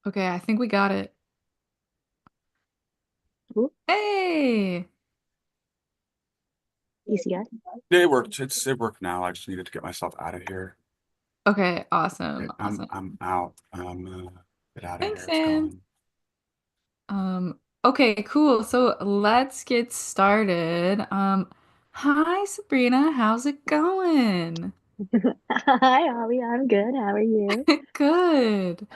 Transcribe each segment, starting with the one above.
Okay, I think we got it. Ooh, Hey! ECS. Yeah, it worked. It worked now. I just needed to get myself out of here. Okay, Okay, awesome, awesome. I'm out. Get out of Thanks, here. It's Sam. going. Okay, cool. So let's get started. Hi Sabrina, how's it going? Hi, Ollie. I'm good. How are you? Good.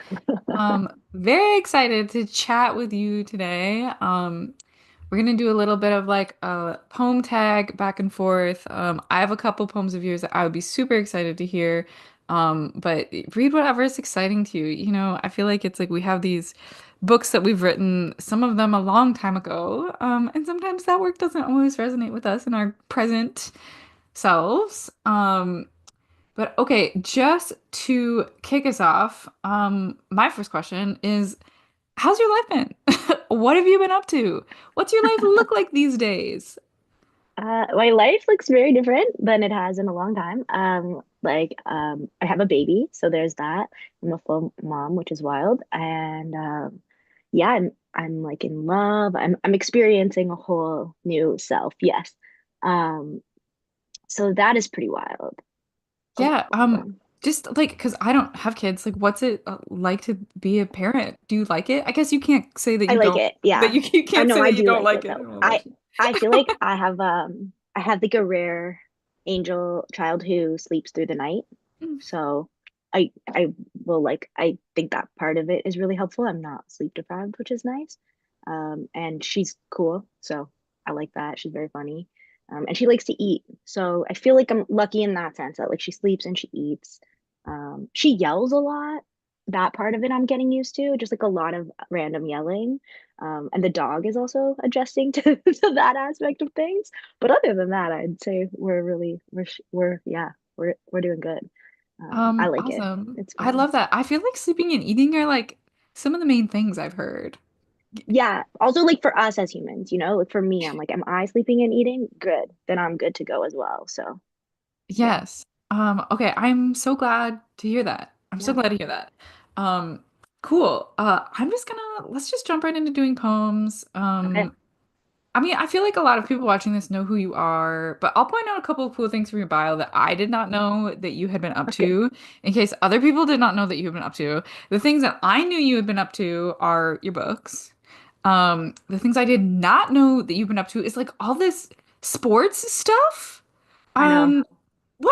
Very excited to chat with you today. We're gonna do a little bit of like a poem tag back and forth. I have a couple poems of yours that I would be super excited to hear. But read whatever is exciting to you. I feel like it's like we have these books that we've written, some of them a long time ago. And sometimes that work doesn't always resonate with us in our present selves. But okay, just to kick us off, my first question is, how's your life been? What have you been up to? What's your life look like these days? My life looks very different than it has in a long time. I have a baby, so there's that. I'm a full mom, which is wild. And yeah, I'm like in love. I'm experiencing a whole new self. Yes. Um, so that is pretty wild. Oh, Yeah, hold on. just like because I don't have kids, like what's it like to be a parent? Do you like it? I guess you can't say that I you like don't, it. that Yeah. you I can't know say I that you do don't like like it it. I though. don't know I about you. I feel like I have like a rare angel child who sleeps through the night. Mm. So I I think that part of it is really helpful. I'm not sleep deprived, which is nice. And she's cool, so I like that. She's very funny. And she likes to eat. So I feel like I'm lucky in that sense that like she sleeps and she eats. She yells a lot. That part of it I'm getting used to, just like a lot of random yelling. And the dog is also adjusting to that aspect of things. But other than that, I'd say we're doing good. I like it. Awesome. It's I fun. love that. I feel like sleeping and eating are like some of the main things I've heard. Yeah. Also, like for us as humans, like for me, I'm like, am I sleeping and eating? Good. Then I'm good to go as well. So yeah, Yes. Okay, I'm so glad to hear that. I'm so yeah. glad to hear that. Um, cool. Let's just jump right into doing poems. Okay. I mean, I feel like a lot of people watching this know who you are, but I'll point out a couple of cool things from your bio that I did not know that you had been up Okay. to, in case other people did not know that you had been up to. The things that I knew you had been up to are your books. The things I did not know that you've been up to is like all this sports stuff. I know. Um,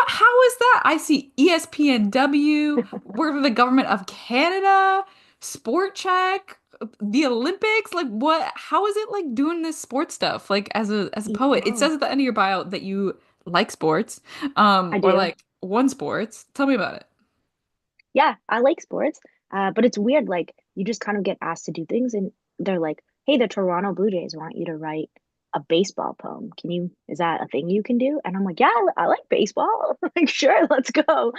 how is that? I see ESPNW, work for the government of Canada, Sport Check, the Olympics. Like what? How is it like doing this sports stuff? Like as a poet, it No, says at the end of your bio that you like sports, I or do. like one sports. Tell me about it. Yeah, I like sports. But it's weird, like you just kind of get asked to do things and they're like, hey, the Toronto Blue Jays want you to write a baseball poem. Is that a thing you can do? And I'm like, yeah, I like baseball. Like, sure, let's go.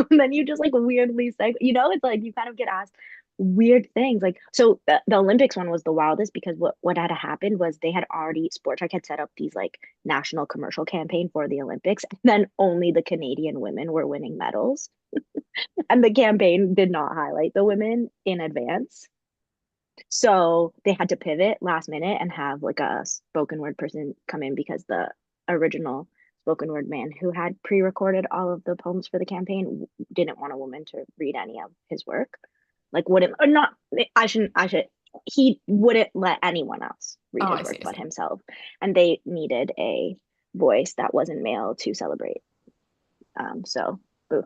And then you just like weirdly say, it's like you kind of get asked weird things. Like, so the Olympics one was the wildest because what had happened was they had already, Sport Trek had set up these like national commercial campaign for the Olympics, and then only the Canadian women were winning medals. And the campaign did not highlight the women in advance. So they had to pivot last minute and have like a spoken word person come in because the original spoken word man who had pre-recorded all of the poems for the campaign didn't want a woman to read any of his work. Like wouldn't or not I should he wouldn't let anyone else read Oh, his I work see, I but see. himself. And they needed a voice that wasn't male to celebrate. So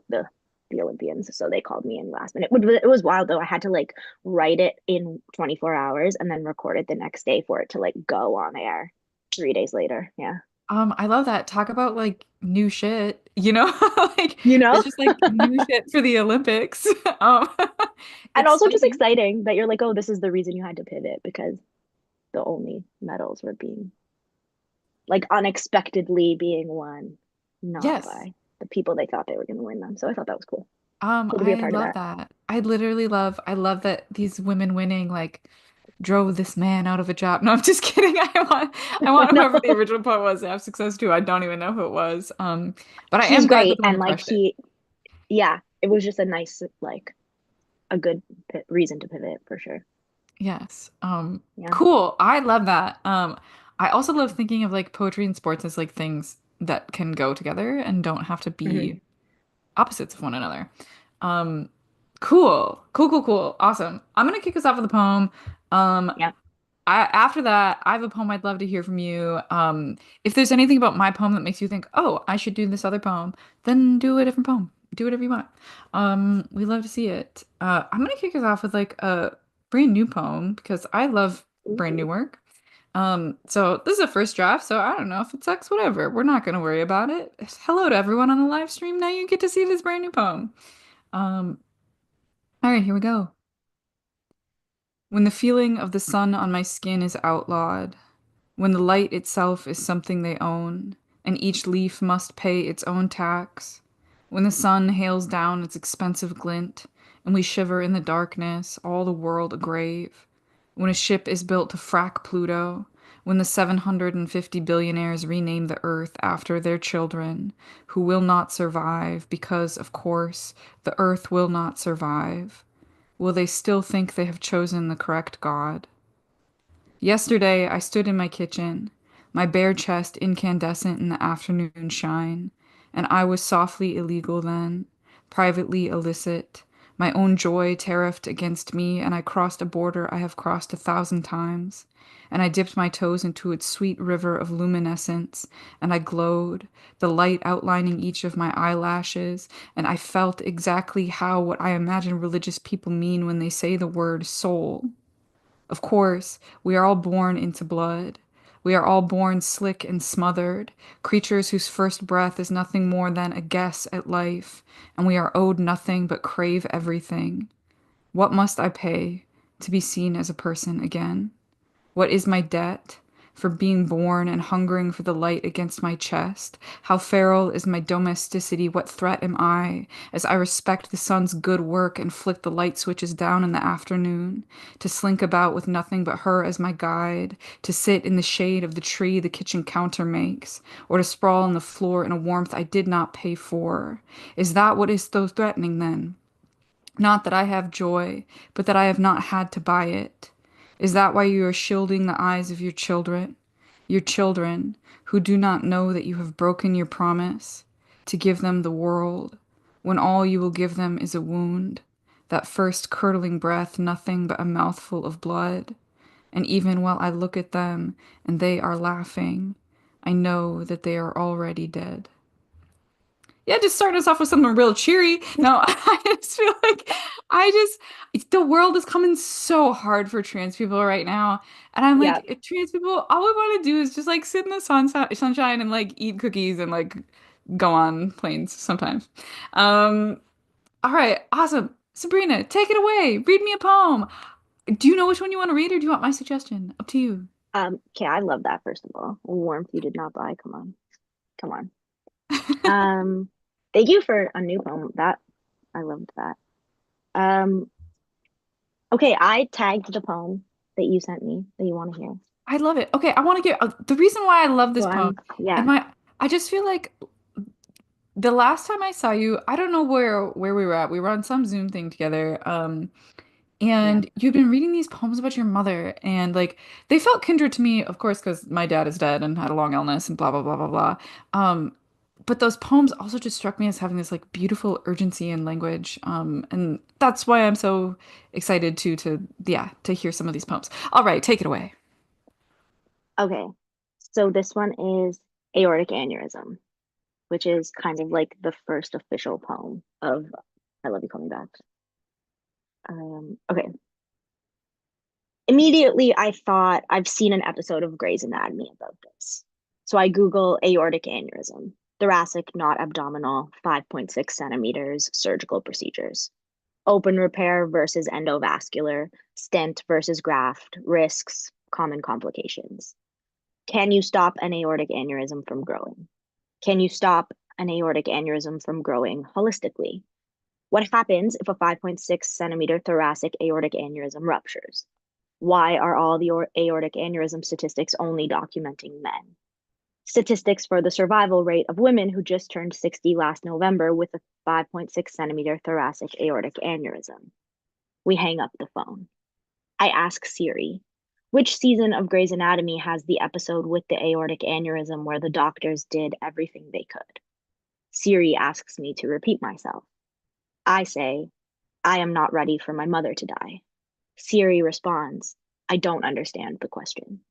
the Olympians. So they called me in last minute. It was wild though. I had to like write it in 24 hours and then record it the next day for it to like go on air 3 days later. Yeah. I love that. Talk about like new shit, like You it's know? just like new shit for the Olympics. Um, And it's also just funny. exciting that you're like, oh, this is the reason you had to pivot because the only medals were being like unexpectedly being won, not Yes. by the people they thought they were going to win them. So I thought that was cool. Cool to be a I part of love that. that. I love that these women winning like drove this man out of a job. No, I'm just kidding. I I want know. whoever the original poet was to have success too. I don't even know who it was. But I He's am glad that great. the And woman like crushed it. yeah, it was just a nice like a good reason to pivot for sure. Yes. Yeah. Cool. I love that. I also love thinking of like poetry and sports as like things that can go together and don't have to Hmm. be opposites of one another. Um, cool. Cool, cool, cool. Awesome. I'm gonna kick us off with a poem. Um, Yep. after that, I have a poem I'd love to hear from you. If there's anything about my poem that makes you think, oh, I should do this other poem, then do a different poem. Do whatever you want. We love to see it. I'm gonna kick us off with like a brand new poem because I love brand new Ooh. work. So this is a first draft, so I don't know if it sucks, whatever. We're not gonna worry about it. Hello to everyone on the live stream. Now you get to see this brand new poem. Um, all right, here we go. When the feeling of the sun on my skin is outlawed, when the light itself is something they own, and each leaf must pay its own tax, when the sun hails down its expensive glint, and we shiver in the darkness, all the world a grave, when a ship is built to frack Pluto, when the 750 billionaires rename the Earth after their children, who will not survive because, of course, the Earth will not survive, will they still think they have chosen the correct God? Yesterday, I stood in my kitchen, my bare chest incandescent in the afternoon shine, and I was softly illegal then, privately illicit, my own joy tariffed against me, and I crossed a border I have crossed 1,000 times, and I dipped my toes into its sweet river of luminescence, and I glowed, the light outlining each of my eyelashes, and I felt exactly how what I imagine religious people mean when they say the word soul. Of course, we are all born into blood. We are all born slick and smothered, creatures whose first breath is nothing more than a guess at life, and we are owed nothing but crave everything. What must I pay to be seen as a person again? What is my debt for being born and hungering for the light against my chest? How feral is my domesticity? What threat am I as I respect the sun's good work and flick the light switches down in the afternoon? To slink about with nothing but her as my guide, to sit in the shade of the tree the kitchen counter makes, or to sprawl on the floor in a warmth I did not pay for. Is that what is so threatening then? Not that I have joy, but that I have not had to buy it. Is that why you are shielding the eyes of your children, who do not know that you have broken your promise to give them the world, when all you will give them is a wound, that first curdling breath, nothing but a mouthful of blood? And even while I look at them and they are laughing, I know that they are already dead. Yeah, just starting us off with something real cheery. No, I just feel like the world is coming so hard for trans people right now. And I'm like, Yep. if trans people, all we want to do is just like sit in the sunshine and like eat cookies and like go on planes sometimes. Um, all right, awesome. Sabrina, take it away. Read me a poem. Do you know which one you want to read or do you want my suggestion? Up to you. Okay, I love that first of all. Warmth you did not buy. Come on. Come on. Um, Thank you for a new poem. That I loved that. Um, okay, I tagged the poem that you sent me that you want to hear. I love it. Okay, I want to get the reason why I love this Go poem. on. Yeah, And I just feel like the last time I saw you, I don't know where we were at. We were on some Zoom thing together. yeah. And you'd been reading these poems about your mother, and like they felt kindred to me, of course, because my dad is dead and had a long illness and blah blah blah blah blah. But those poems also just struck me as having this like beautiful urgency in language. And that's why I'm so excited to hear some of these poems. All right, take it away. Okay. So this one is aortic aneurysm, which is kind of like the first official poem of I Love You Call Me Back. Okay. Immediately I thought I've seen an episode of Grey's Anatomy about this. So I Google aortic aneurysm, thoracic, not abdominal, 5.6 centimeters, surgical procedures. Open repair versus endovascular, stent versus graft, risks, common complications. Can you stop an aortic aneurysm from growing? Can you stop an aortic aneurysm from growing holistically? What happens if a 5.6 centimeter thoracic aortic aneurysm ruptures? Why are all the aortic aneurysm statistics only documenting men? Statistics for the survival rate of women who just turned 60 last November with a 5.6 centimeter thoracic aortic aneurysm. We hang up the phone. I ask Siri, which season of Grey's Anatomy has the episode with the aortic aneurysm where the doctors did everything they could? Siri asks me to repeat myself. I say, I am not ready for my mother to die. Siri responds, I don't understand the question.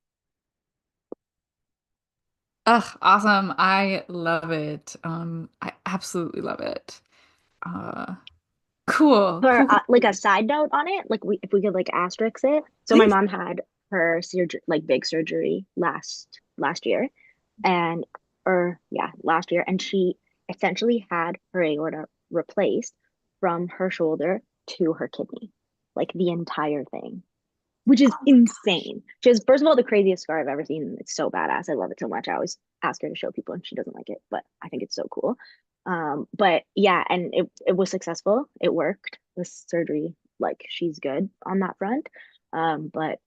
Ugh, awesome. I love it. I absolutely love it. Uh, cool, For cool, cool, like a cool. side note on it, like if we could like asterisk it. So my Please. mom had her surgery, like big surgery last year, and or yeah, last year, and she essentially had her aorta replaced from her shoulder to her kidney, like the entire thing, which is Oh my gosh. insane. She has, first of all, the craziest scar I've ever seen. It's so badass. I love it so much. I always ask her to show people, and she doesn't like it, but I think it's so cool. But yeah, and it was successful. It worked. The surgery, like she's good on that front. But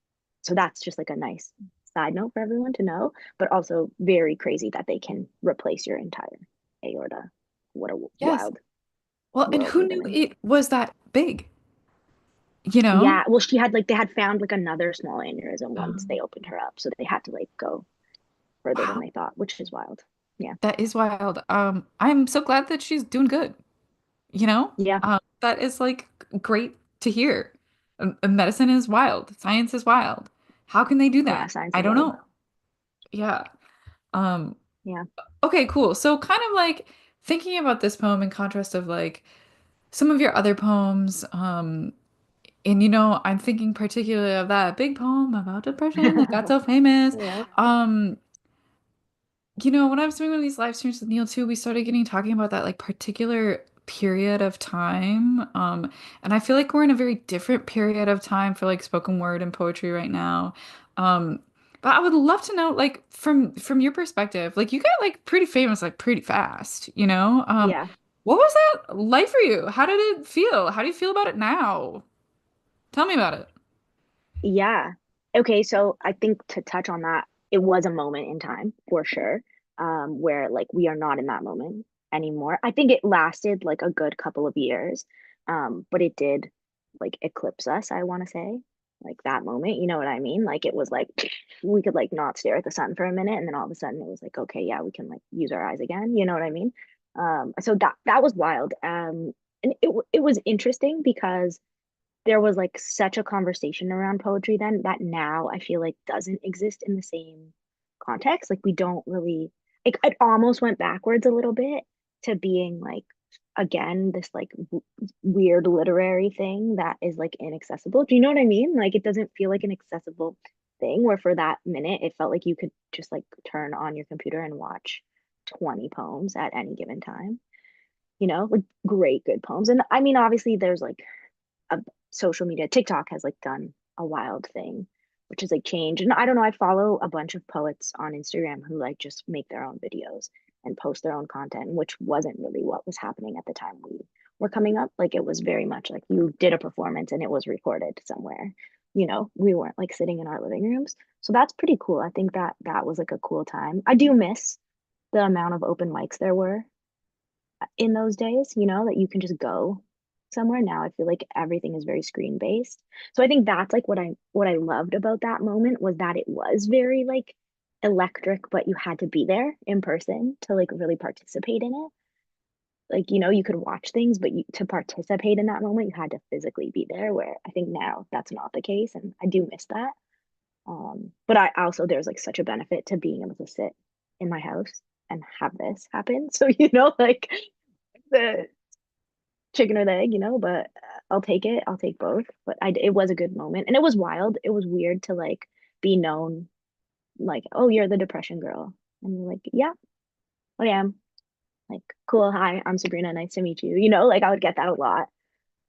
so that's just like a nice side note for everyone to know, but also very crazy that they can replace your entire aorta. What a Yes. wild Well, and world we who live knew in. it was that big? You know? Yeah, well, she had like they had found like another small aneurysm once they Um, opened her up, so they had to like go further than wow, they thought, which is wild. Yeah, that is wild. I'm so glad that she's doing good. You know? yeah, That is like great to hear. Medicine is wild. Science is wild. How can they do yeah. that? Science I is don't wild. know. Yeah. Um, Yeah, okay, cool. So kind of like thinking about this poem in contrast of like some of your other poems, and I'm thinking particularly of that big poem about depression that got so famous. yeah, Um, when I was doing one of these live streams with Neil too, we started getting talking about that like particular period of time. And I feel like we're in a very different period of time for like spoken word and poetry right now. Um, but I would love to know, like, from your perspective, like you got like pretty famous like pretty fast, you know? yeah, What was that like for you? How did it feel? How do you feel about it now? Tell me about it. yeah. Okay, so I think to touch on that, it was a moment in time for sure, where like we are not in that moment anymore. I think it lasted like a good couple of years, but it did like eclipse us, I want to say, like that moment. You know what I mean? Like it was like we could like not stare at the sun for a minute, and then all of a sudden it was like, okay, yeah, we can like use our eyes again. You know what I mean? So that was wild. And it was interesting because there was like such a conversation around poetry then that now I feel like doesn't exist in the same context. Like we don't really like it almost went backwards a little bit to being like again this like weird literary thing that is like inaccessible. Do you know what I mean? Like it doesn't feel like an accessible thing where for that minute it felt like you could just like turn on your computer and watch 20 poems at any given time. You know, like great good poems. And I mean obviously there's like a social media. TikTok has like done a wild thing, which is like change. And I don't know, I follow a bunch of poets on Instagram who like just make their own videos and post their own content, which wasn't really what was happening at the time we were coming up. Like it was very much like you did a performance and it was recorded somewhere. You know, we weren't like sitting in our living rooms. So that's pretty cool. I think that that was like a cool time. I do miss the amount of open mics there were in those days, you know, that you can just go somewhere. Now I feel like everything is very screen based. So I think that's like what I loved about that moment was that it was very like electric, but you had to be there in person to like really participate in it. Like, you know, you could watch things, but to participate in that moment, you had to physically be there, where I think now that's not the case. And I do miss that. But I also, there's like such a benefit to being able to sit in my house and have this happen. So, you know, like the chicken or the egg, you know, but I'll take it. I'll take both. But it was a good moment, and it was wild. It was weird to like be known like, oh, you're the depression girl, and you're like, yeah, I am. Like, cool. Hi, I'm Sabrina. Nice to meet you. You know, like I would get that a lot,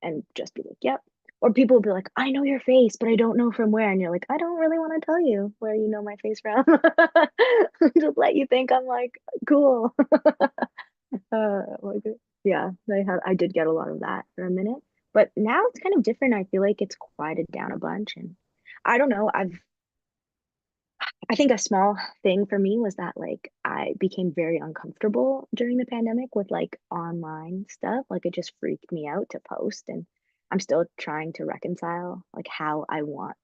and just be like, yep. Or people would be like, I know your face, but I don't know from where. And you're like, I don't really want to tell you where you know my face from. Just let you think I'm like cool. Like yeah, I did get a lot of that for a minute, but now it's kind of different. I feel like it's quieted down a bunch, and I don't know. I think a small thing for me was that like I became very uncomfortable during the pandemic with like online stuff. Like it just freaked me out to post, and I'm still trying to reconcile like how I want.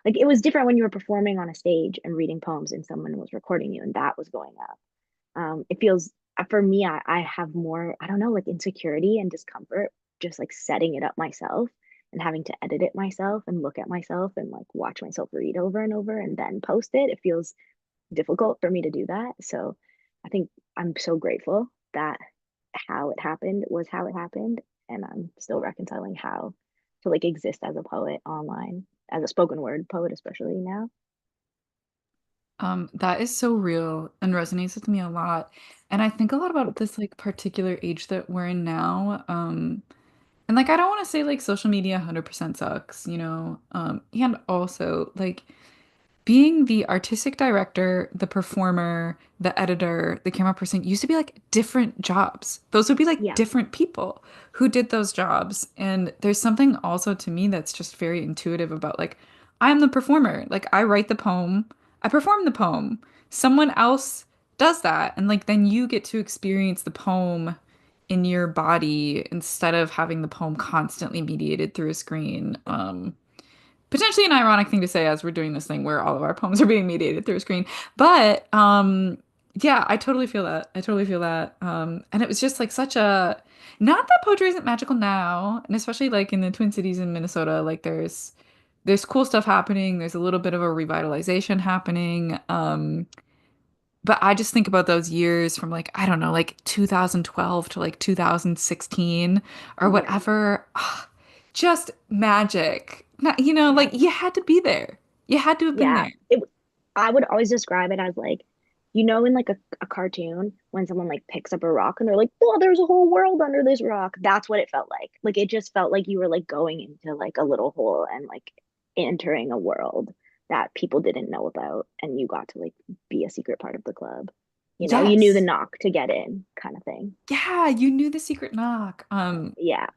Like it was different when you were performing on a stage and reading poems and someone was recording you and that was going up. It feels for me, I have more, I don't know, like insecurity and discomfort just like setting it up myself and having to edit it myself and look at myself and like watch myself read over and over and then post it. It feels difficult for me to do that. So I think I'm so grateful that how it happened was how it happened. And I'm still reconciling how to like exist as a poet online, as a spoken word poet, especially now. That is so real and resonates with me a lot. And I think a lot about this like particular age that we're in now. And like I don't want to say like social media 100% sucks, you know. And also like being the artistic director, the performer, the editor, the camera person used to be like different jobs. Those would be like Yeah. different people who did those jobs. And there's something also to me that's just very intuitive about like, I'm the performer. Like, I write the poem, I perform the poem. Someone else does that. And like, then you get to experience the poem in your body instead of having the poem constantly mediated through a screen. Potentially an ironic thing to say as we're doing this thing where all of our poems are being mediated through a screen. But yeah, I totally feel that. I totally feel that. And it was just like such a not that poetry isn't magical now, and especially like in the Twin Cities in Minnesota, like there's cool stuff happening. There's a little bit of a revitalization happening. But I just think about those years from like, I don't know, like 2012 to like 2016 or Yeah. whatever. Ah, just magic. Not, you know, Yeah. like you had to be there. You had to have been Yeah. there. I would always describe it as like, in like a cartoon when someone like picks up a rock and they're like, oh, there's a whole world under this rock. That's what it felt like. Like it just felt like you were like going into like a little hole and like entering a world that people didn't know about. And you got to like be a secret part of the club. You knew the Yes. knock to get in kind of thing. Yeah, you knew the secret knock. Yeah.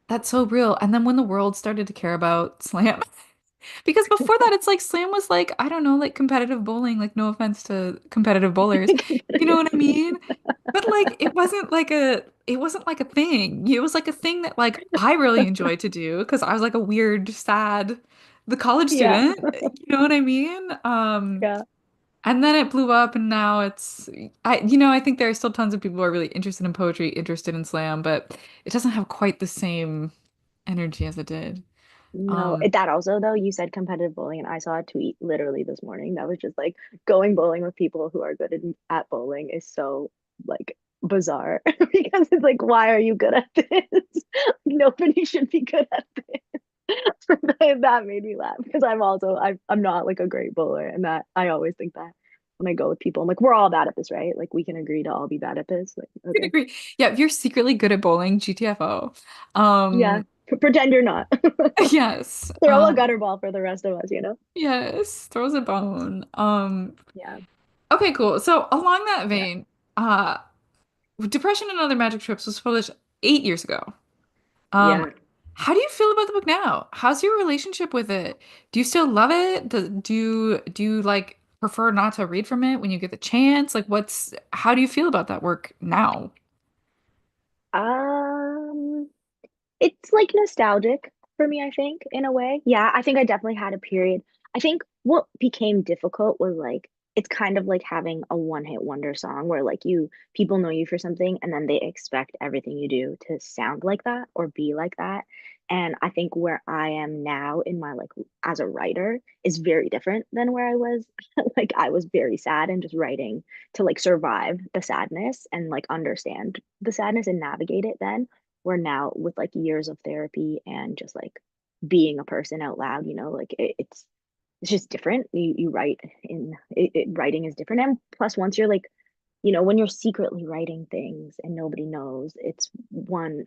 That's so real. And then when the world started to care about slam, because before that, it's like slam was like, I don't know, like competitive bowling, like no offense to competitive bowlers. You know what I mean? But like it wasn't like a thing. It was like a thing that like I really enjoyed to do because I was like a weird, sad, the college Yeah. student. You know what I mean? Yeah. And then it blew up and now I think there are still tons of people who are really interested in poetry, interested in slam, but it doesn't have quite the same energy as it did. No, Um, that also though, you said competitive bowling, and I saw a tweet literally this morning that was just like going bowling with people who are good at bowling is so like bizarre because it's like, why are you good at this? Nobody should be good at this. That made me laugh because I'm not like a great bowler, and that I always think that when I go with people, I'm like, we're all bad at this, right? Like we can agree to all be bad at this. Like, I okay, agree. Yeah, if you're secretly good at bowling, GTFO. yeah, Um, pretend you're not. yes. Throw a gutter ball for the rest of us. Yes, throws a bone. Yeah, Okay, cool. So along that yeah, vein, Depression and Other Magic Trips was published 8 years ago. Um, yeah. how do you feel about the book now? How's your relationship with it? Do you still love it? Do you like prefer not to read from it when you get the chance? Like how do you feel about that work now? Um, it's like nostalgic for me, I think, in a way. Yeah, I think I definitely had a period. I think what became difficult was like it's kind of like having a one-hit wonder song where like people know you for something and then they expect everything you do to sound like that or be like that. And I think where I am now in my like as a writer is very different than where I was. Like I was very sad and just writing to like survive the sadness and like understand the sadness and navigate it then where now with like years of therapy and just like being a person out loud, like it's just different. You write writing is different. And plus once you're like, when you're secretly writing things and nobody knows, it's one,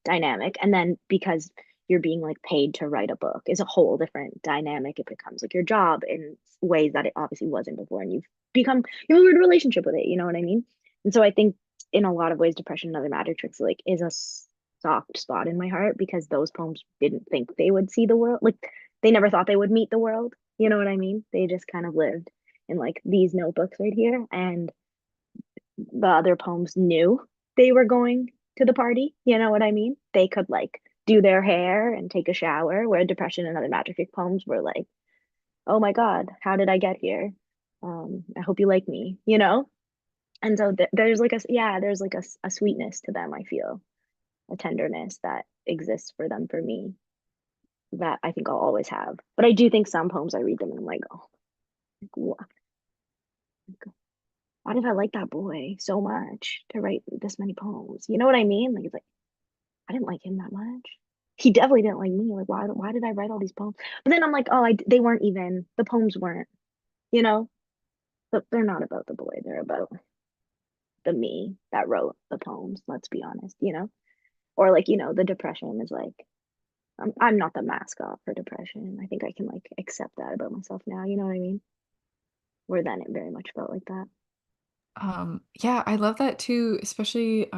dynamic. And then because you're being like paid to write a book is a whole different dynamic. It becomes like your job in ways that it obviously wasn't before. And you have a weird relationship with it, you know what I mean? And so I think in a lot of ways, Depression and Other Magic Tricks like is a soft spot in my heart because those poems didn't think they would see the world. Like they never thought they would meet the world. You know what I mean? They just kind of lived in like these notebooks right here. And the other poems knew they were going to the party. You know what I mean? They could like do their hair and take a shower, where depression and other magic poems were like, oh my God, how did I get here? I hope you like me, you know? And so there's like yeah, there's like a sweetness to them, I feel, a tenderness that exists for them for me that I think I'll always have. But I do think some poems I read them and I'm like, oh, like, why did I like that boy so much to write this many poems? You know what I mean? Like it's like I didn't like him that much. He definitely didn't like me. Like why did I write all these poems? But then I'm like, oh, they weren't even the poems weren't, you know, but they're not about the boy. They're about the me that wrote the poems. Let's be honest, you know, or like the depression is like I'm not the mascot for depression. I think I can like accept that about myself now. You know what I mean? Where then it very much felt like that. Yeah, I love that too, especially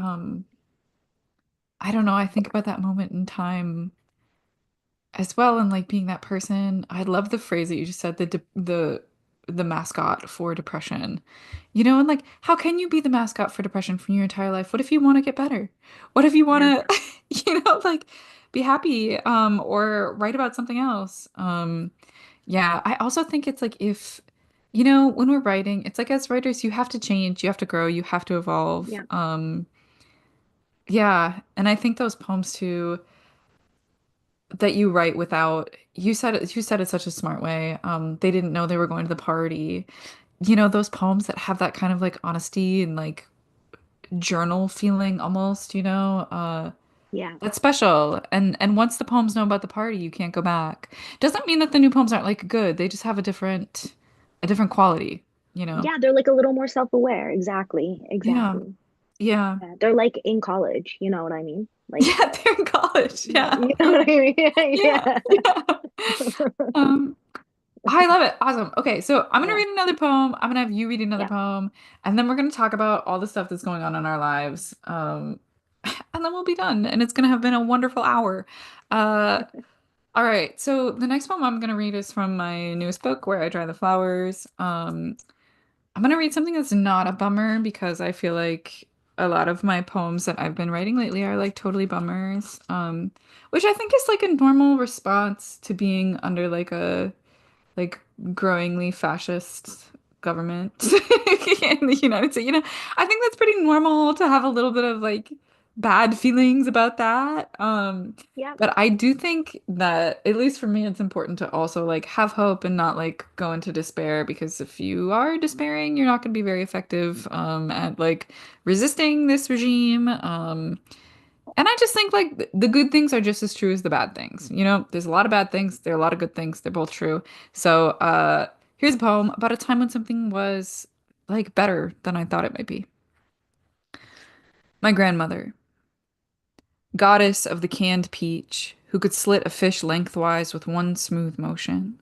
I don't know, I think about that moment in time as well and like being that person. I love the phrase that you just said, the mascot for depression. You know, and like how can you be the mascot for depression for your entire life? What if you want to get better? What if you want Yeah, to, like be happy or write about something else? Yeah, I also think it's like if when we're writing, it's like as writers, you have to change, you have to grow, you have to evolve. yeah, Yeah, and I think those poems too that you write without you said it such a smart way. They didn't know they were going to the party. Those poems that have that kind of like honesty and like journal feeling almost, yeah, that's special. And once the poems know about the party, you can't go back. Doesn't mean that the new poems aren't like good. They just have a different quality, you know. yeah. They're like a little more self-aware. Exactly, Yeah. exactly. Yeah. Yeah, they're like in college. You know what I mean? Like, Yeah, they're in college. Yeah. you know what I mean? Yeah. Yeah, Yeah. Um I love it. Awesome. Okay, so I'm gonna yeah, read another poem. I'm gonna have you read another yeah. poem, and then we're gonna talk about all the stuff that's going on in our lives. And then we'll be done, and it's gonna have been a wonderful hour. Uh, all right. So the next poem I'm gonna read is from my newest book, Where I Dry the Flowers. I'm gonna read something that's not a bummer because I feel like a lot of my poems that I've been writing lately are like totally bummers. Which I think is like a normal response to being under like growingly fascist government in the United States. I think that's pretty normal to have a little bit of like bad feelings about that. Yeah, But I do think that at least for me, it's important to also like have hope and not like go into despair because if you are despairing, you're not going to be very effective at like resisting this regime. And I just think like the good things are just as true as the bad things. There's a lot of bad things, there are a lot of good things, they're both true. So, here's a poem about a time when something was like better than I thought it might be. My grandmother, goddess of the canned peach, who could slit a fish lengthwise with one smooth motion.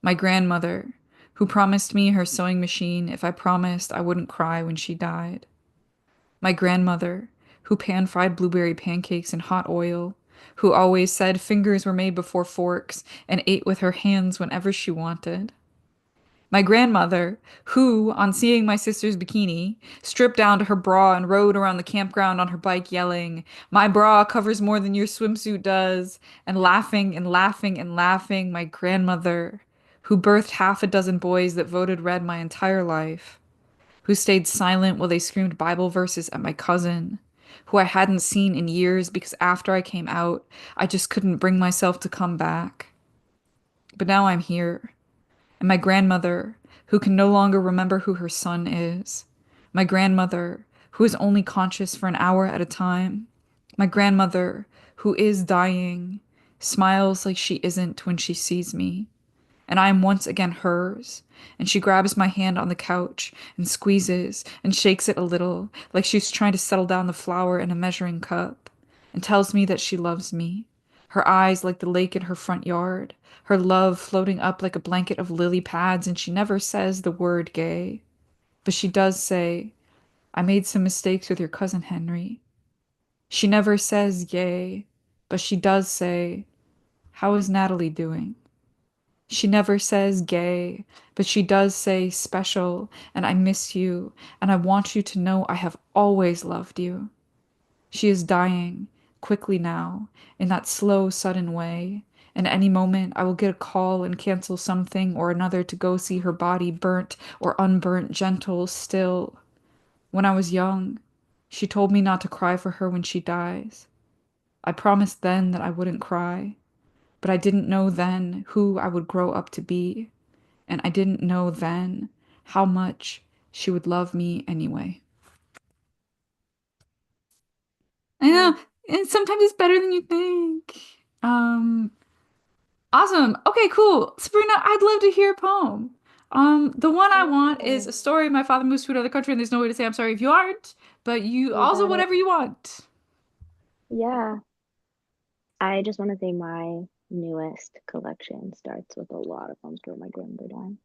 My grandmother, who promised me her sewing machine if I promised I wouldn't cry when she died. My grandmother, who pan-fried blueberry pancakes in hot oil, who always said fingers were made before forks and ate with her hands whenever she wanted. My grandmother, who, on seeing my sister's bikini, stripped down to her bra and rode around the campground on her bike yelling, "My bra covers more than your swimsuit does," and laughing and laughing and laughing. My grandmother, who birthed half a dozen boys that voted red my entire life, who stayed silent while they screamed Bible verses at my cousin, who I hadn't seen in years because after I came out, I just couldn't bring myself to come back. But now I'm here, and my grandmother, who can no longer remember who her son is, my grandmother, who is only conscious for an hour at a time, my grandmother, who is dying, smiles like she isn't when she sees me and I am once again hers. And she grabs my hand on the couch and squeezes and shakes it a little, like she's trying to settle down the flour in a measuring cup, and tells me that she loves me. Her eyes like the lake in her front yard, her love floating up like a blanket of lily pads, and she never says the word gay. But she does say, I made some mistakes with your cousin Henry. She never says yay, but she does say, how is Natalie doing? She never says gay, but she does say special, and I miss you, and I want you to know I have always loved you. She is dying, quickly now, in that slow, sudden way. And any moment, I will get a call and cancel something or another to go see her body burnt or unburnt, gentle, still. When I was young, she told me not to cry for her when she dies. I promised then that I wouldn't cry, but I didn't know then who I would grow up to be, and I didn't know then how much she would love me anyway. I know, Oh, and sometimes it's better than you think. Um, awesome. Okay, cool. Sabrina, I'd love to hear a poem. The one I want is yeah. a story. My father moves to another country, and there's no way to say I'm sorry if you aren't, but you You also got it. whatever you want. Yeah. I just want to say my newest collection starts with a lot of poems from my grandmother dying.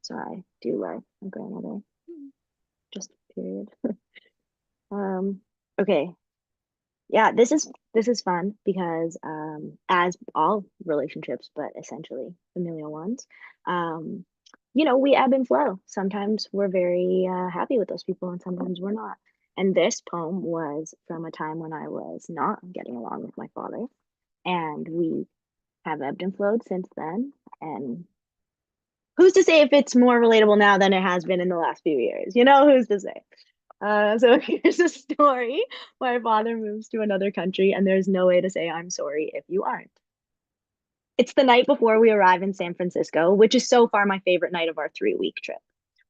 So I do love my grandmother, just period. Um, okay. Yeah, this is fun because as all relationships, but essentially familial ones, um, we ebb and flow. Sometimes we're very happy with those people and sometimes we're not. And this poem was from a time when I was not getting along with my father, and we have ebbed and flowed since then. And who's to say if it's more relatable now than it has been in the last few years? Who's to say? So here's a story. My father moves to another country, and there's no way to say I'm sorry if you aren't. It's the night before we arrive in San Francisco, which is so far my favorite night of our 3-week trip.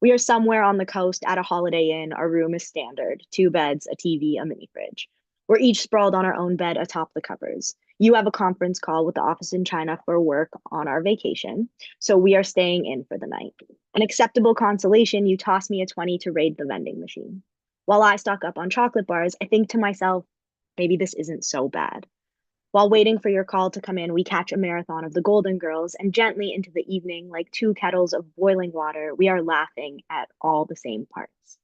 We are somewhere on the coast at a Holiday Inn. Our room is standard: two beds, a TV, a mini fridge. We're each sprawled on our own bed atop the covers. You have a conference call with the office in China for work on our vacation, so we are staying in for the night. An acceptable consolation, you toss me a 20 to raid the vending machine. While I stock up on chocolate bars, I think to myself, maybe this isn't so bad. While waiting for your call to come in, we catch a marathon of the Golden Girls, and gently into the evening, like two kettles of boiling water, we are laughing at all the same parts.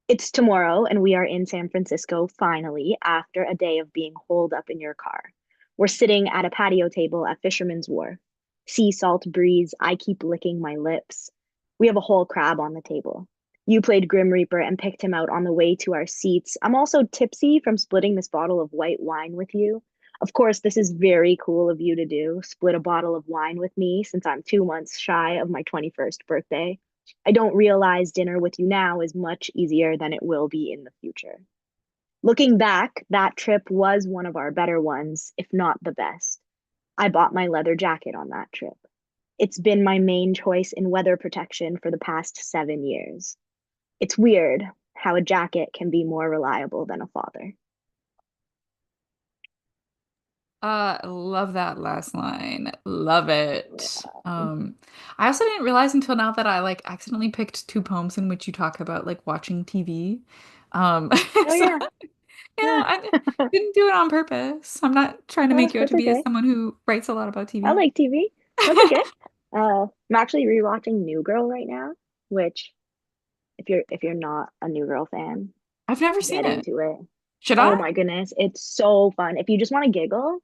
It's tomorrow, and we are in San Francisco finally after a day of being holed up in your car. We're sitting at a patio table at Fisherman's Wharf. Sea salt breeze, I keep licking my lips. We have a whole crab on the table. You played Grim Reaper and picked him out on the way to our seats. I'm also tipsy from splitting this bottle of white wine with you. Of course, this is very cool of you to do, split a bottle of wine with me since I'm 2 months shy of my 21st birthday. I don't realize dinner with you now is much easier than it will be in the future. Looking back, that trip was one of our better ones, if not the best. I bought my leather jacket on that trip. It's been my main choice in weather protection for the past 7 years. It's weird how a jacket can be more reliable than a father. Love that last line. Love it. Yeah. I also didn't realize until now that I like accidentally picked two poems in which you talk about like watching TV. Um, Oh so yeah, yeah. I didn't do it on purpose. I'm not trying to Oh, make you out that's to be as okay. someone who writes a lot about I TV. like TV. That's okay. I'm actually rewatching New Girl right now, which if you're not a New Girl fan, I've never seen get it. into it. Should Oh I? my goodness, it's so fun. If you just want to giggle,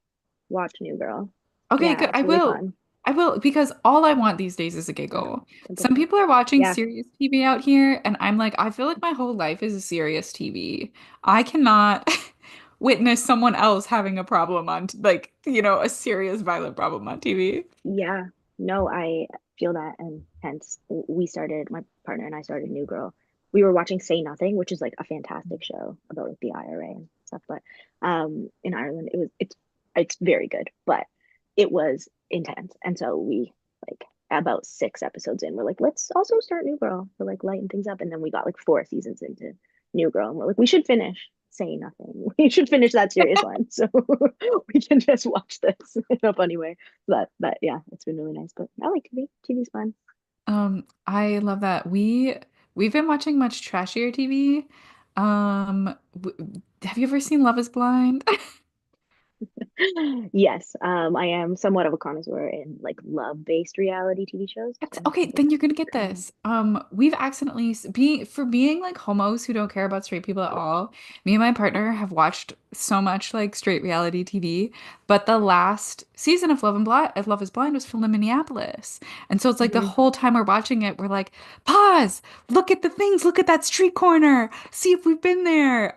watch New Girl. Okay, Yeah, good. it's really fun. I will because all I want these days is a Yeah, giggle. Some sympathize. people are watching Yeah, serious TV out here, and I'm like, I feel like my whole life is a serious TV. I cannot witness someone else having a problem on, like, a serious violent problem on TV. yeah. No, I feel that, and hence my partner and I started New Girl. We were watching Say Nothing, which is like a fantastic show about like the IRA and stuff. But in Ireland, it's very good, but it was intense, and so we like about 6 episodes in, we're like, let's also start New Girl to like lighten things up, and then we got like 4 seasons into New Girl, and we're like, we should finish Say Nothing. We should finish that serious one, so we can just watch this in a funny way. But yeah, it's been really nice. But I like TV. TV's fun. I love that. We've been watching much trashier TV. Have you ever seen Love is Blind? Yes, I am somewhat of a connoisseur in like love-based reality TV shows. So Okay, I think then you're gonna get kind of this. We've accidentally being like homos who don't care about straight people at all. Me and my partner have watched so much like straight reality TV, but the last season of Love is Blind was filmed in Minneapolis, and so it's like the mhm. whole time we're watching it, we're like, pause, look at the things, look at that street corner, see if we've been there.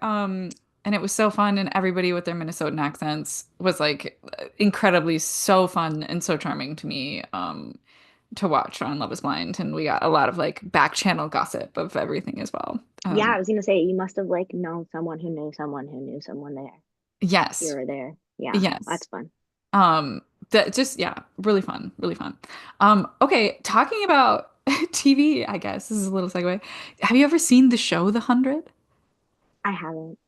And it was so fun, and everybody with their Minnesotan accents was like incredibly so fun and so charming to me to watch on Love is Blind. And we got a lot of like back channel gossip of everything as well. Yeah, I was gonna say you must have like known someone who knew someone who knew someone there. You Yes, were there. Yeah, yes. that's fun. That just yeah, really fun, really fun. Okay, talking about TV, I guess this is a little segue. Have you ever seen the show The 100? I haven't.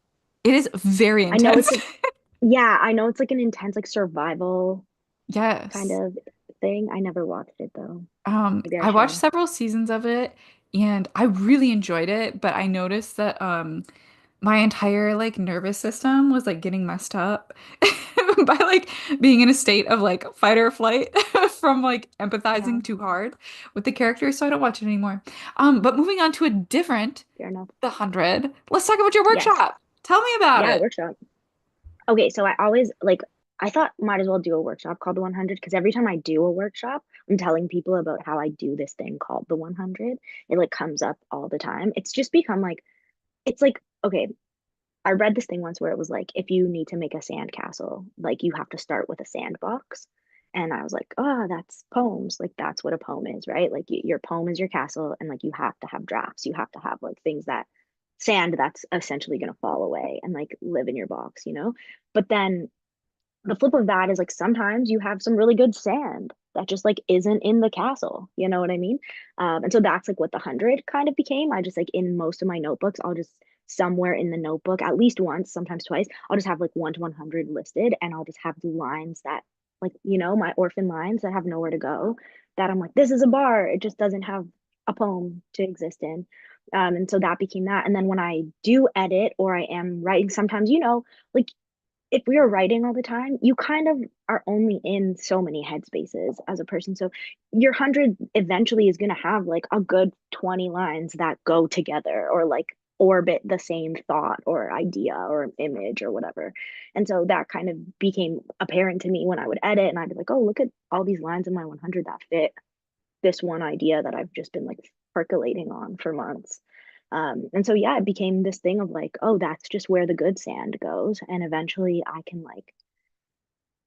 It is very I know intense. it's a yeah, I know it's like an intense like survival kind Yes. of thing. I never watched it though. Maybe I I watched should. several seasons of it and I really enjoyed it, but I noticed that my entire like nervous system was like getting messed up by like being in a state of like fight or flight from like Yeah, empathizing too hard with the characters, so I don't watch it anymore. But moving on to a different fair enough. The 100, let's talk about your Yes. workshop. Tell me about Yeah, it. workshop. Okay, so I always like I thought might as well do a workshop called the 100 because every time I do a workshop, I'm telling people about how I do this thing called the 100. It like comes up all the time. It's just become like it's like okay, I read this thing once where it was like if you need to make a sand castle, like you have to start with a sandbox. And I was like, oh, that's poems. Like that's what a poem is, right? Like your poem is your castle, and like you have to have drafts. You have to have like things that sand that's essentially going to fall away and like live in your box, you know? But then the flip of that is like sometimes you have some really good sand that just like isn't in the castle. You know what I mean? And so that's like what the 100 kind of became. I just like in most of my notebooks, I'll just somewhere in the notebook, at least once, sometimes twice, I'll just have like 1 to 100 listed, and I'll just have the lines that like my orphan lines that have nowhere to go. That I'm like, this is a bar. It just doesn't have a poem to exist in. And so that became that. And then when I do edit or I am writing, sometimes like if we are writing all the time, you kind of are only in so many headspaces as a person. So your 100 eventually is going to have like a good 20 lines that go together or like orbit the same thought or idea or image or whatever. And so that kind of became apparent to me when I would edit, and I'd be like, oh, look at all these lines in my 100 that fit this one idea that I've just been like percolating on for months. And so yeah, it became this thing of like, oh, that's just where the good sand goes. And eventually I can like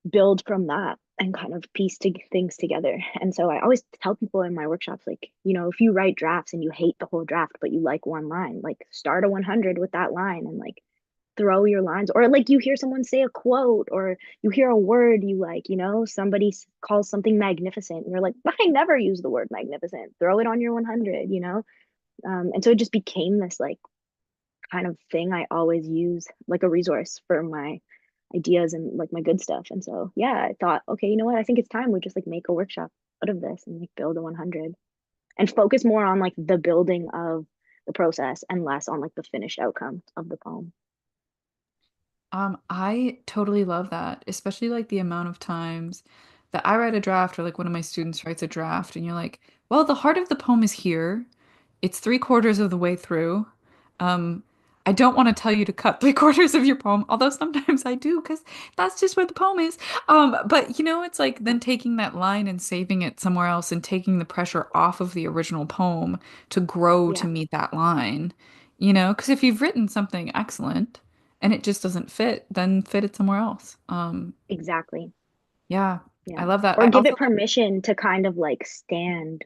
build from that and kind of piece things together. And so I always tell people in my workshops, like, if you write drafts and you hate the whole draft, but you like one line, like start a 100 with that line and like throw your lines, or like you hear someone say a quote or you hear a word you like, somebody calls something magnificent and you're like, I never use the word magnificent, throw it on your 100. And so it just became this like kind of thing I always use like a resource for my ideas and like my good stuff. And so yeah, I thought, okay, you know what, I think it's time we just like make a workshop out of this and like build a 100 and focus more on like the building of the process and less on like the finished outcome of the poem. I totally love that, especially like the amount of times that I write a draft or like one of my students writes a draft and you're like, well, the heart of the poem is here. It's three-quarters of the way through. Um, I don't want to tell you to cut three-quarters of your poem, although sometimes I do because that's just where the poem is. But it's like Yeah, then taking that line and saving it somewhere else and taking the pressure off of the original poem to grow to yeah, meet that line, because if you've written something excellent and it just doesn't fit, then fit it somewhere else. exactly. Yeah, I Yeah. love that. Or I give also it permission to kind of like stand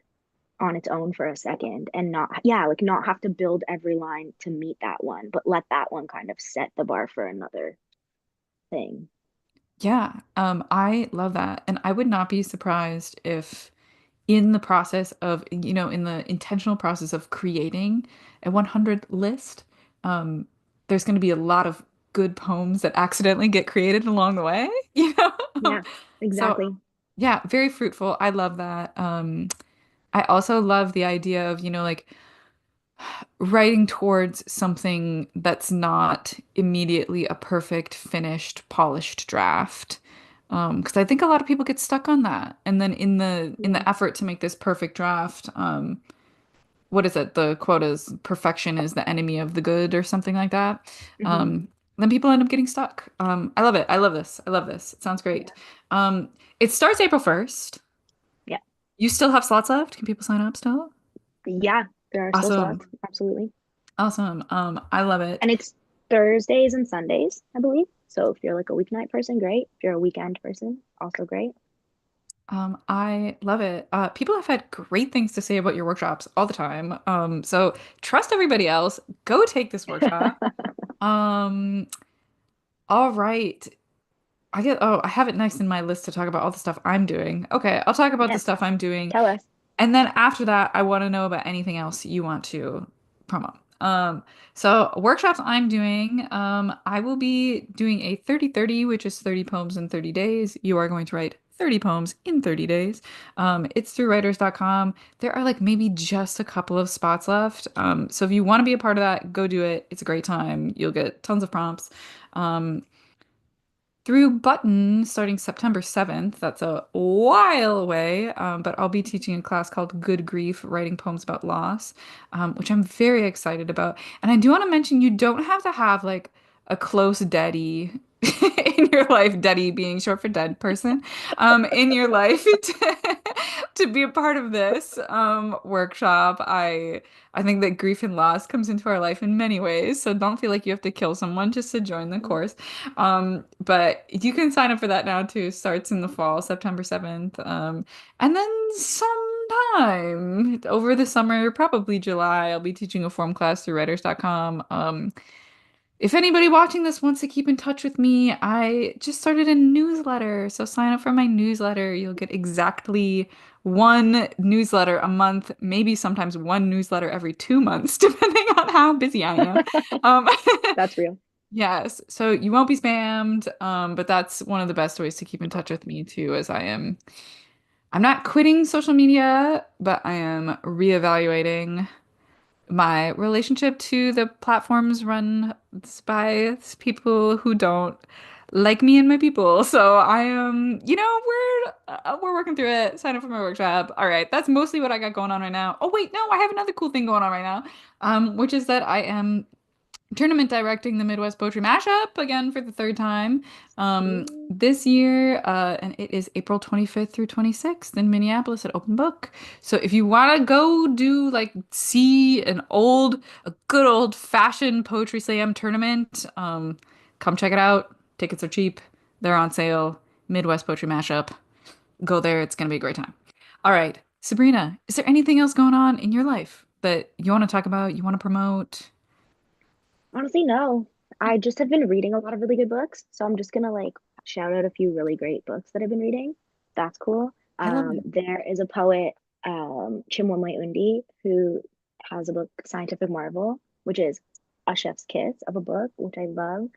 on its own for a second and not, yeah, like not have to build every line to meet that one, but let that one kind of set the bar for another thing. yeah, I love that. And I would not be surprised if in the process of, in the intentional process of creating a 100 list, um, there's going to be a lot of good poems that accidentally get created along the way, you know? Yeah, So, exactly. yeah, very fruitful. I love that. I also love the idea of, like writing towards something that's not immediately a perfect, finished, polished draft. Because I think a lot of people get stuck on that. And then in Yeah. the effort to make this perfect draft, what is it? The quote is perfection is the enemy of the good or something like that. Hmm. Then people end up getting stuck. I love it. I love this. I love this. It sounds great. Yeah. It starts April 1st. Yeah. You still have slots left? Can people sign up still? Yeah. There are still slots. Awesome. Absolutely. Awesome. I love it. And it's Thursdays and Sundays, I believe. So if you're like a weeknight person, great. If you're a weekend person, also great. I love it. People have had great things to say about your workshops all the time. So trust everybody else. Go take this workshop. Um, all right. I have it next in my list to talk about all the stuff I'm doing. Okay, I'll talk about the Yes, stuff I'm doing. tell us. And then after that, I want to know about anything else you want to promote. So workshops I'm doing, I will be doing a 30-30, which is 30 poems in 30 days. You are going to write 30 poems in 30 days. It's through writers.com. There are like maybe just a couple of spots left. So if you want to be a part of that, go do it. It's a great time. You'll get tons of prompts. Um, through Button starting September 7th. That's a while away, but I'll be teaching a class called Good Grief, Writing Poems About Loss, which I'm very excited about. And I do want to mention you don't have to have like a close deadie in your life, deadie being short for dead person, in your life to be a part of this workshop. I think that grief and loss comes into our life in many ways, so don't feel like you have to kill someone just to join the course. But you can sign up for that now too. Starts in the fall, September 7th. And then sometime over the summer, probably July, I'll be teaching a form class through writers.com. If anybody watching this wants to keep in touch with me, I just started a newsletter. So sign up for my newsletter. You'll get exactly one newsletter a month, maybe sometimes one newsletter every 2 months, depending on how busy I am. Um, That's real. Yes, so you won't be spammed, but that's one of the best ways to keep in touch with me too, as I'm not quitting social media, but I am reevaluating my relationship to the platforms run by people who don't like me and my people. So I am, we're working through it. Sign up for my workshop. All right, that's mostly what I got going on right now. Oh wait, no, I have another cool thing going on right now, which is that I am tournament directing the Midwest Poetry Mashup again for the third time this year. And it is April 25th through 26th in Minneapolis at Open Book. So if you want to go do like see a good old fashioned poetry slam tournament, come check it out. Tickets are cheap. They're on sale. Midwest Poetry Mashup. Go there. It's going to be a great time. All right. Sabrina, is there anything else going on in your life that you want to talk about, you want to promote? Honestly, no. I just have been reading a lot of really good books, so I'm just gonna like shout out a few really great books that I've been reading. That's cool. I love it. There is a poet, Chimwamwe Undi, who has a book, Scientific Marvel, which is a chef's kiss of a book, which I love.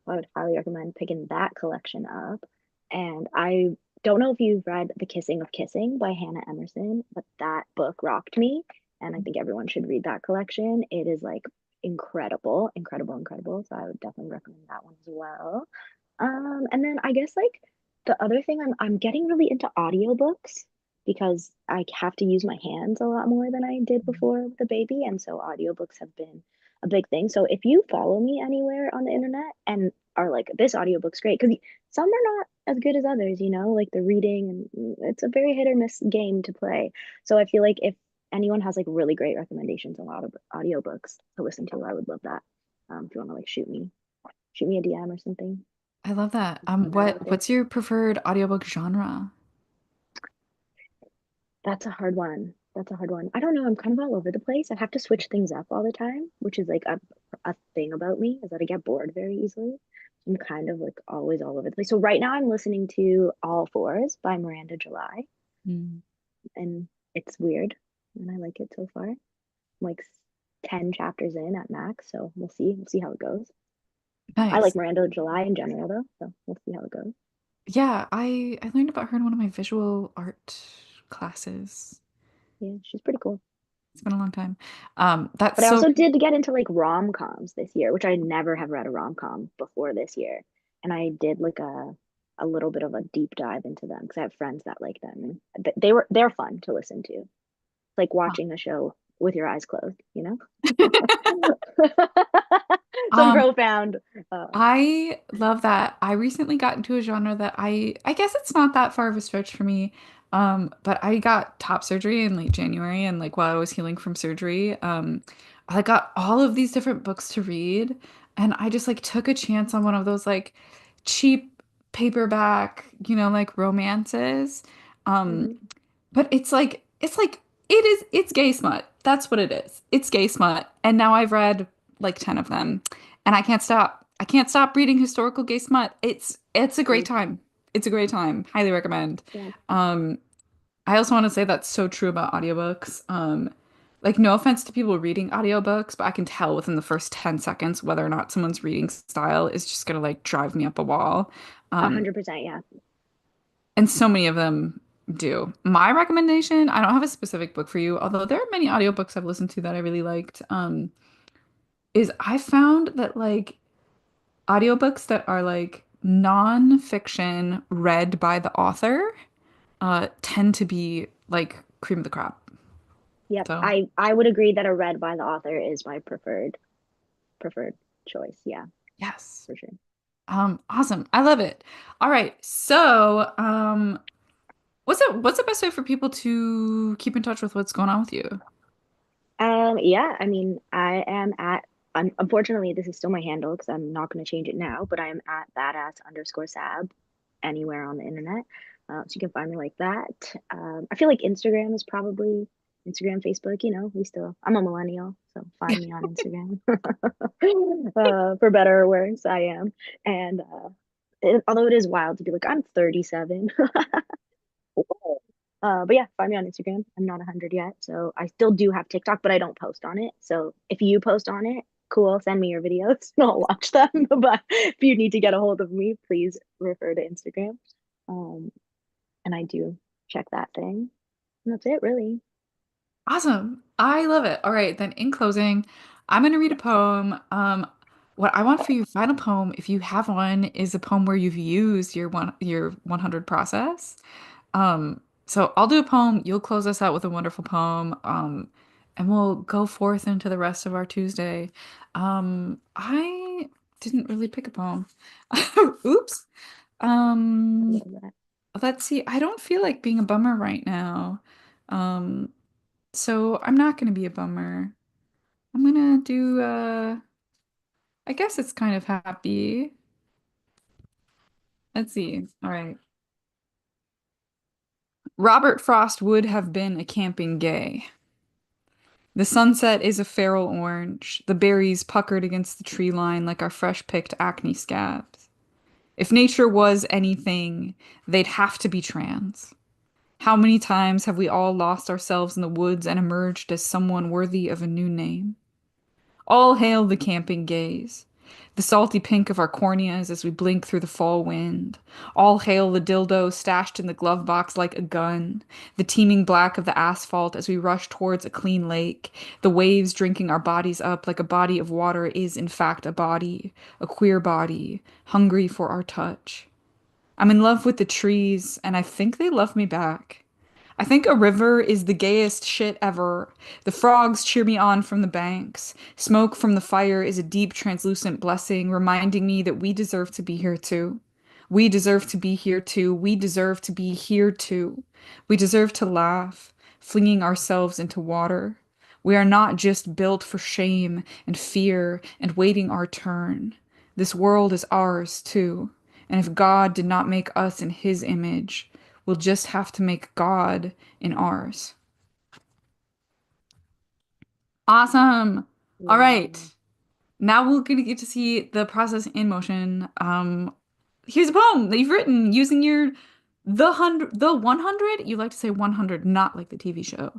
I would highly recommend picking that collection up. And I don't know if you've read The Kissing of Kissing by Hannah Emerson, but that book rocked me, and I think everyone should read that collection. It is like incredible, incredible, incredible. So I would definitely recommend that one as well. And then I guess like the other thing I'm getting really into audiobooks because I have to use my hands a lot more than I did before with the baby. And so audiobooks have been a big thing. So if you follow me anywhere on the internet and are like, this audiobook's great, because some are not as good as others, like the reading, and it's a very hit or miss game to play. So I feel like if anyone has like really great recommendations on audiobooks to listen to, I would love that. If you want to like shoot me a DM or something. I love that. Put that out there. What's your preferred audiobook genre? That's a hard one. That's a hard one. I don't know. I'm kind of all over the place. I have to switch things up all the time, which is like a thing about me is that I get bored very easily. I'm kind of like always all over the place. So right now I'm listening to All Fours by Miranda July, Mm. and it's weird, and I like it so far. I'm like 10 chapters in at max, so we'll see. We'll see how it goes. I like Nice. Miranda July in general though, so we'll see how it goes. Yeah, I learned about her in one of my visual art classes. Yeah, she's pretty cool. It's been a long time. That's But I so also did get into like rom-coms this year, which I never have read a rom-com before this year. And I did like a little bit of a deep dive into them because I have friends that like them, and they're fun to listen to. Like watching a show with your eyes closed. Some um profound I love that. I recently got into a genre that I guess it's not that far of a stretch for me. But I got top surgery in late January and like while I was healing from surgery, I got all of these different books to read, and I just like took a chance on one of those like cheap paperback, like romances. Um, Hmm. but it's like it's gay smut. That's what it is. It's gay smut. And now I've read like 10 of them, and I can't stop. I can't stop reading historical gay smut. It's a great Same. time. It's a great time. Highly recommend. Yeah. Um, I also want to say that's so true about audiobooks. Like no offense to people reading audiobooks, but I can tell within the first 10 seconds whether or not someone's reading style is just gonna like drive me up a wall. A Um, 100%, yeah. and so many of them do. My recommendation, I don't have a specific book for you, although there are many audiobooks I've listened to that I really liked. Is I found that like audiobooks that are like non-fiction read by the author tend to be like cream of the crop. Yep. So I would agree that a read by the author is my preferred choice. Yeah, yes. for sure. Awesome. I love it. All right. So, what's the best way for people to keep in touch with what's going on with you? Yeah, I mean, I am at, unfortunately, this is still my handle because I'm not going to change it now, but I am at badass_sab anywhere on the internet. So you can find me like that. I feel like Instagram is probably Instagram, Facebook, I'm a millennial, so find me on Instagram. For better or worse, I am. And although it is wild to be like, I'm 37. But yeah, find me on Instagram. I'm not 100 yet, so I still do have TikTok, but I don't post on it. So if you post on it, cool, send me your videos and I'll watch them. But if you need to get a hold of me, please refer to Instagram. Um, and I do check that thing. And that's it, really. Awesome. I love it. All right, then in closing, I'm gonna read a poem. What I want for your final poem, if you have one, is a poem where you've used your 100 process. So I'll do a poem, you'll close us out with a wonderful poem, and we'll go forth into the rest of our Tuesday. I didn't really pick a poem. Oops. I Um, love that. let's see. I don't feel like being a bummer right now. Um, so I'm not gonna be a bummer. I'm gonna do I guess it's kind of happy. Let's see. All right. Robert Frost would have been a camping gay. The sunset is a feral orange, the berries puckered against the tree line like our fresh-picked acne scabs. If nature was anything, they'd have to be trans. How many times have we all lost ourselves in the woods and emerged as someone worthy of a new name? All hail the camping gaze, the salty pink of our corneas as we blink through the fall wind. All hail the dildo stashed in the glove box like a gun, the teeming black of the asphalt as we rush towards a clean lake, the waves drinking our bodies up like a body of water is in fact a body, a queer body, hungry for our touch. I'm in love with the trees, and I think they love me back. I think a river is the gayest shit ever. The frogs cheer me on from the banks. Smoke from the fire is a deep, translucent blessing, reminding me that we deserve to be here too. We deserve to be here too. We deserve to be here too. We deserve to laugh, flinging ourselves into water. We are not just built for shame and fear and waiting our turn. This world is ours too. And if God did not make us in his image, we'll just have to make God in ours. Awesome. All right. Yeah. Now we're gonna get to see the process in motion. Here's a poem that you've written using your the 100. You like to say 100, not like the TV show.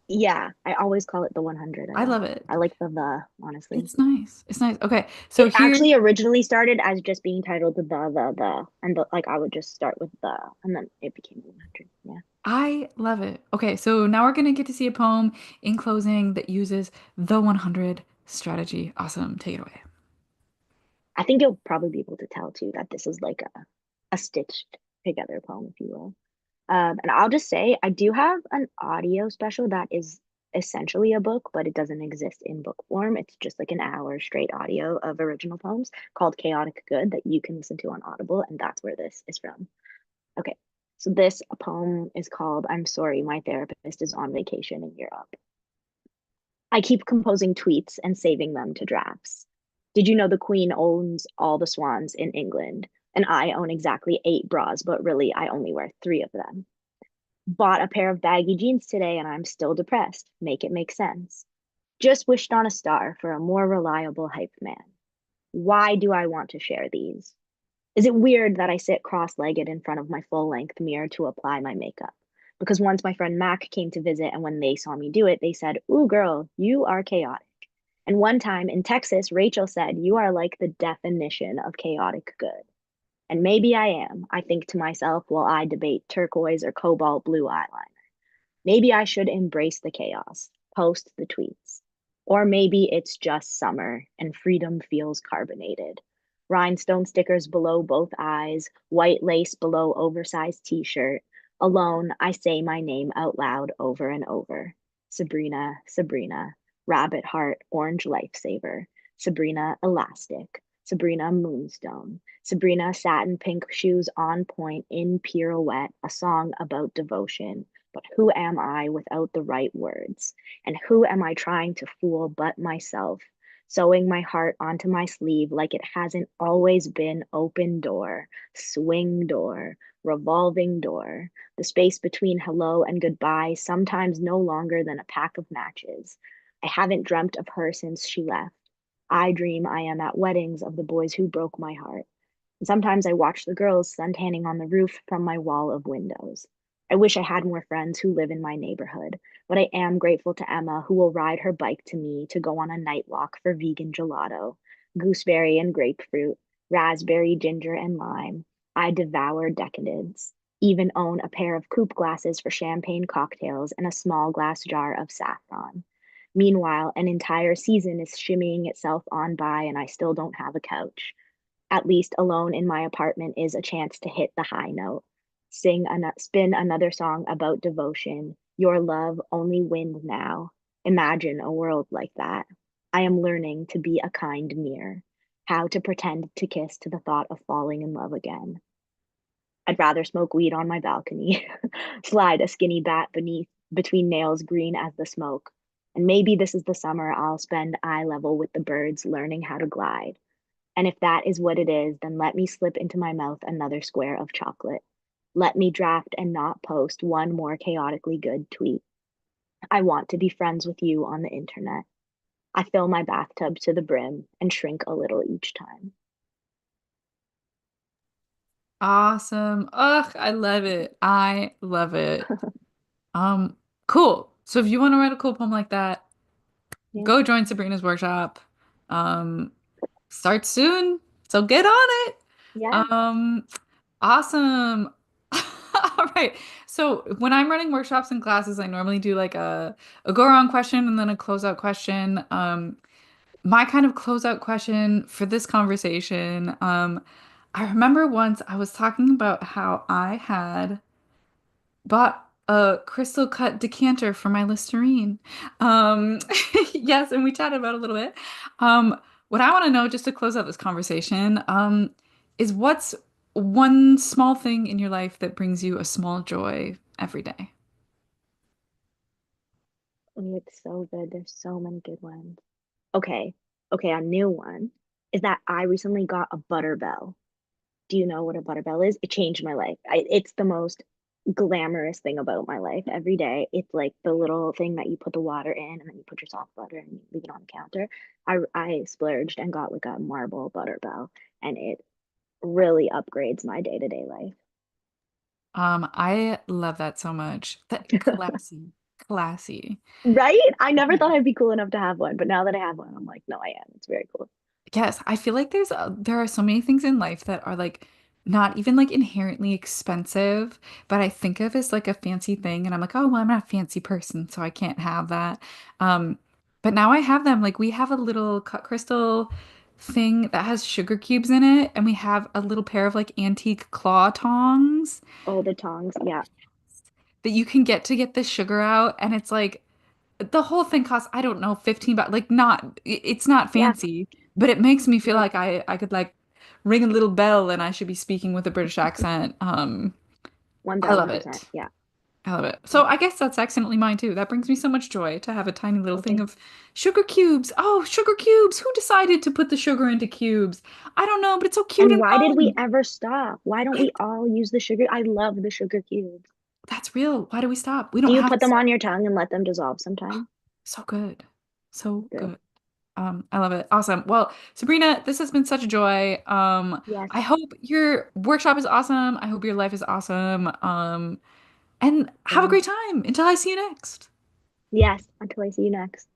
Yeah, I always call it the 100. I love it. I like the, honestly. It's nice. It's nice. Okay, so It here actually originally started as just being titled and like I would just start with the, and then it became 100. Yeah. I love it. Okay, so now we're gonna get to see a poem in closing that uses the 100 strategy. Awesome. Take it away. I think you'll probably be able to tell too that this is like a stitched together poem, if you will. And I'll just say I do have an audio special that is essentially a book, but it doesn't exist in book form. It's just like an hour straight audio of original poems called Chaotic Good that you can listen to on Audible, and that's where this is from. Okay. So this poem is called I'm Sorry, My Therapist is on Vacation in Europe. I keep composing tweets and saving them to drafts. Did you know the Queen owns all the swans in England? And I own exactly 8 bras, but really I only wear 3 of them. Bought a pair of baggy jeans today and I'm still depressed. Make it make sense. Just wished on a star for a more reliable hype man. Why do I want to share these? Is it weird that I sit cross legged in front of my full length mirror to apply my makeup? Because once my friend Mac came to visit, and when they saw me do it, they said, "Ooh, girl, you are chaotic." And one time in Texas, Rachel said, "You are like the definition of chaotic good." And maybe I am, I think to myself while I debate turquoise or cobalt blue eyeliner. Maybe I should embrace the chaos, post the tweets. Or maybe it's just summer and freedom feels carbonated. Rhinestone stickers below both eyes, white lace below oversized t shirt. Alone, I say my name out loud over and over. Sabrina, Sabrina, rabbit heart, orange lifesaver. Sabrina, elastic. Sabrina, moonstone. Sabrina, satin pink shoes on point in pirouette, a song about devotion. But who am I without the right words? And who am I trying to fool but myself? Sewing my heart onto my sleeve like it hasn't always been open door, swing door, revolving door, the space between hello and goodbye, sometimes no longer than a pack of matches. I haven't dreamt of her since she left. I dream I am at weddings of the boys who broke my heart. And sometimes I watch the girls suntanning on the roof from my wall of windows. I wish I had more friends who live in my neighborhood, but I am grateful to Emma, who will ride her bike to me to go on a night walk for vegan gelato, gooseberry and grapefruit, raspberry, ginger, and lime. I devour decadence, even own a pair of coupe glasses for champagne cocktails and a small glass jar of saffron. Meanwhile, an entire season is shimmying itself on by, and I still don't have a couch. At least alone in my apartment is a chance to hit the high note, spin another song about devotion, your love only wind now. Imagine a world like that. I am learning to be a kind mirror, how to pretend to kiss to the thought of falling in love again. I'd rather smoke weed on my balcony, slide a skinny bat beneath between nails green as the smoke. And maybe this is the summer I'll spend eye level with the birds learning how to glide. And if that is what it is, then let me slip into my mouth another square of chocolate. Let me draft and not post one more chaotically good tweet. I want to be friends with you on the internet. I fill my bathtub to the brim and shrink a little each time. Awesome. Ugh, I love it. I love it. Um, cool. So if you want to write a cool poem like that, Yeah. go join Sabrina's workshop. Um, Start soon. So get on it. Yeah. Um, awesome. All right. So when I'm running workshops and classes, I normally do like a go around question and then a closeout question. My kind of closeout question for this conversation, I remember once I was talking about how I had bought a crystal cut decanter for my Listerine. Um, yes, and we chatted about it a little bit. Um, what I want to know, just to close out this conversation, is what's one small thing in your life that brings you a small joy every day? Oh, it's so good. There's so many good ones. Okay. Okay, a new one is that I recently got a butter bell. Do you know what a butter bell is? It changed my life. It's the most glamorous thing about my life every day. It's like the little thing that you put the water in and then you put your soft butter and you leave it on the counter. I splurged and got like a marble butter bell and it really upgrades my day-to-day life. I love that so much. That classy, classy. Right? I never Yeah. thought I'd be cool enough to have one, but now that I have one, I'm like, no, I am. It's very cool. Yes, I feel like there are so many things in life that are like not even like inherently expensive, but I think of as like a fancy thing and I'm like, oh, well, I'm not a fancy person, so I can't have that. Um, but now I have them. Like we have a little cut crystal thing that has sugar cubes in it, and we have a little pair of like antique claw tongs Oh, the tongs. Yeah. that you can get to get the sugar out, and it's like the whole thing costs, I don't know, 15 bucks. Like not it's not Yeah. fancy, but it makes me feel No, like I could like ring a little bell and I should be speaking with a British accent. I love 1000%. it. Yeah. I love it. So Yeah. I guess that's accidentally mine too. That brings me so much joy to have a tiny little thing Okay. of sugar cubes. Oh, sugar cubes. Who decided to put the sugar into cubes? I don't know, but it's so cute And and why did we fun. ever stop? Why don't we Right? all use the sugar? I love the sugar cubes. That's real. Why do we stop? We Do don't you have put to them stop. on your tongue and let them dissolve sometime? So good. So Good. good. I love it. Awesome. Well, Sabrina, this has been such a joy. I Yes. hope your workshop is awesome. I hope your life is awesome. And have a Same. great time until I see you next. Yes. Until I see you next.